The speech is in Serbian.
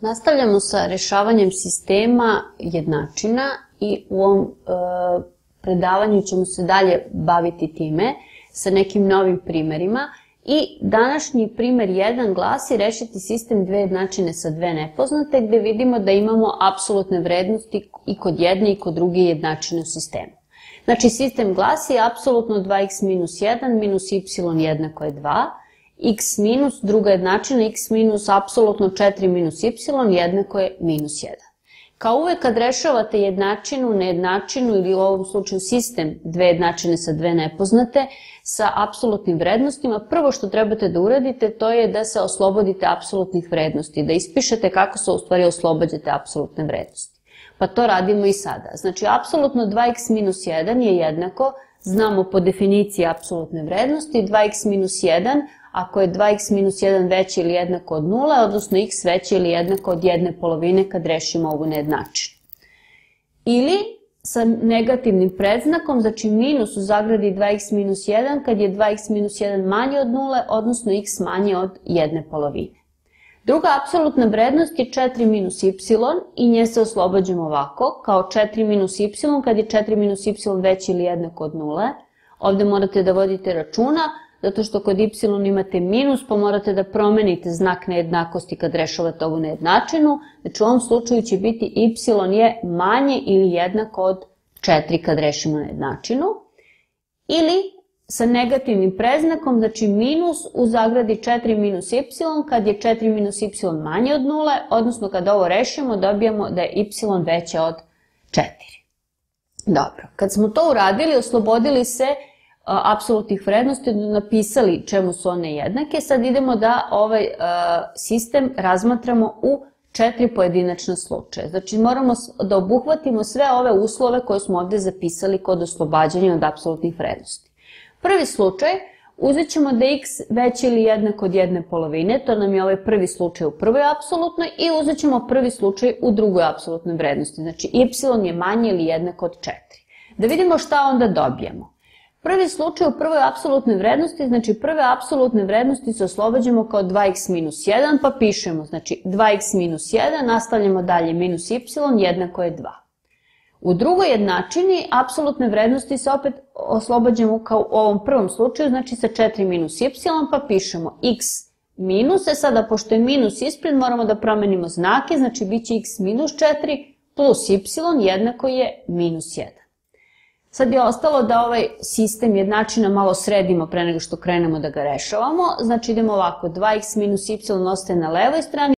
Nastavljamo sa rešavanjem sistema jednačina i u ovom predavanju ćemo se dalje baviti time sa nekim novim primerima. I današnji primer 1 glasi rešiti sistem dve jednačine sa dve nepoznate, gde vidimo da imamo apsolutne vrednosti i kod jedne i kod druge jednačine u sistemu. Znači sistem glasi apsolutno 2x minus 1 minus y jednako je 2, x minus, druga jednačina, x minus apsolutno 4 minus y jednako je minus 1. Kao uvek kad rešavate jednačinu, nejednačinu ili u ovom slučaju sistem dve jednačine sa dve nepoznate sa apsolutnim vrednostima, prvo što trebate da uradite to je da se oslobodite apsolutnih vrednosti, da ispišete kako se u stvari oslobađate apsolutne vrednosti. Pa to radimo i sada. Znači apsolutno 2x minus 1 je jednako, znamo po definiciji apsolutne vrednosti, 2x minus 1 ako je 2x minus 1 veće ili jednako od 0, odnosno x veće ili jednako od 1/2 kad rešimo ovu nejednačinu. Ili sa negativnim predznakom, znači minus u zagradi 2x minus 1 kad je 2x minus 1 manje od 0, odnosno x manje od 1/2. Druga apsolutna vrednost je 4 minus y i nje se oslobađamo ovako, kao 4 minus y kad je 4 minus y veće ili jednako od 0. Ovde morate da vodite računa, zato što kod y imate minus, pa morate da promenite znak nejednakosti kad rešavate ovu nejednačinu. Znači u ovom slučaju će biti y je manje ili jednako od 4 kad rešimo nejednačinu. Ili sa negativnim predznakom, znači minus u zagradi 4 minus y kad je 4 minus y manje od 0, odnosno kad ovo rešimo dobijamo da je y veće od 4. Dobro, kad smo to uradili, oslobodili se apsolutnih vrednosti, napisali čemu su one jednake, sad idemo da ovaj sistem razmatramo u 4 pojedinačna slučaja. Znači moramo da obuhvatimo sve ove uslove koje smo ovde zapisali kod oslobađanja od apsolutnih vrednosti. Prvi slučaj, uzet ćemo da je x veće ili jednako od 1/2, to nam je ovaj prvi slučaj u prvoj apsolutnoj, i uzet ćemo prvi slučaj u drugoj apsolutnoj vrednosti, znači y je manje ili jednako od 4. Da vidimo šta onda dobijemo. Prvi slučaj u prvoj apsolutnoj vrednosti, znači prve apsolutne vrednosti se oslobađamo kao 2x minus 1, pa pišemo, znači 2x minus 1, nastavljamo dalje minus y jednako je 2. U drugoj jednačini apsolutne vrednosti se opet oslobađamo kao u ovom prvom slučaju, znači sa 4 minus y, pa pišemo x minus, sada pošto je minus ispred moramo da promenimo znake, znači bit će x minus 4 plus y jednako je minus 1. Sad je ostalo da ovaj sistem jednačina malo sredimo pre nego što krenemo da ga rešavamo, znači idemo ovako, 2x minus y ostaje na levoj strani,